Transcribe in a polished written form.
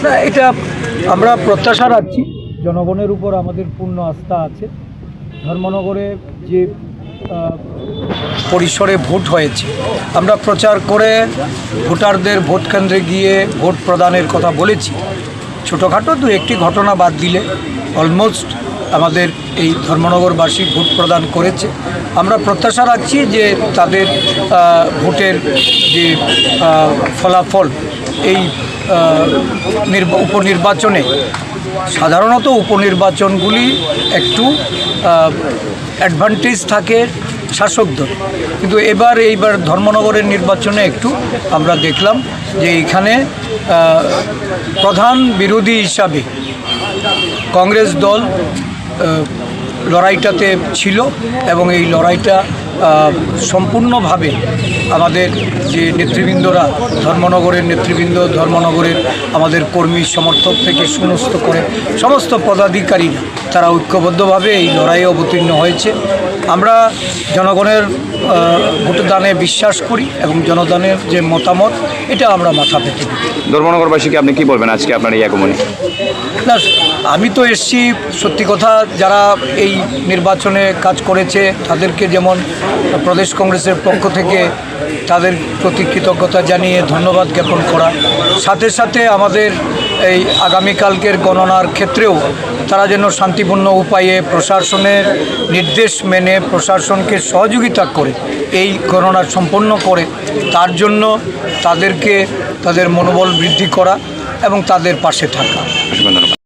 না, এটা আমরা প্রত্যাশা রাখছি। জনগণের উপর আমাদের পূর্ণ আস্থা আছে। ধর্মনগরে যে পরিসরে ভোট হয়েছে, আমরা প্রচার করে ভোটারদের ভোট কেন্দ্রে গিয়ে ভোট প্রদানের কথা বলেছি। ছোটোখাটো দু একটি ঘটনা বাদ দিলে অলমোস্ট আমাদের এই ধর্মনগরবাসী ভোট প্রদান করেছে। আমরা প্রত্যাশা রাখছি যে তাদের ভোটের যে ফলাফল এই উপনির্বাচনে, সাধারণত উপনির্বাচনগুলি একটু অ্যাডভান্টেজ থাকে শাসক দল, কিন্তু এইবার ধর্মনগরের নির্বাচনে একটু আমরা দেখলাম যে এখানে প্রধান বিরোধী হিসাবে কংগ্রেস দল লড়াইটাতে ছিল এবং এই লড়াইটা সম্পূর্ণভাবে আমাদের যে নেতৃবৃন্দরা, ধর্মনগরের নেতৃবৃন্দ, ধর্মনগরের আমাদের কর্মী সমর্থক থেকে সমস্ত পদাধিকারীরা তারা ঐক্যবদ্ধভাবে এই লড়াইয়ে অবতীর্ণ হয়েছে। আমরা জনগণের ভোটদানে বিশ্বাস করি এবং জনগণের যে মতামত এটা আমরা মাথা পেতে দিই। ধর্মনগরবাসীকে আপনি কি বলবেন আজকে আপনার এই আগমনে? না, আমি তো এসছি, সত্যি কথা, যারা এই নির্বাচনে কাজ করেছে তাদেরকে যেমন প্রদেশ কংগ্রেসের পক্ষ থেকে তাদের প্রতি কৃতজ্ঞতা জানিয়ে ধন্যবাদ জ্ঞাপন করা, সাথে সাথে আমাদের এই আগামীকালকের গণনার ক্ষেত্রেও তারা যেন শান্তিপূর্ণ উপায়ে প্রশাসনের নির্দেশ মেনে প্রশাসনকে সহযোগিতা করে এই গণনা সম্পন্ন করে, তার জন্য তাদের মনোবল বৃদ্ধি করা এবং তাদের পাশে থাকা।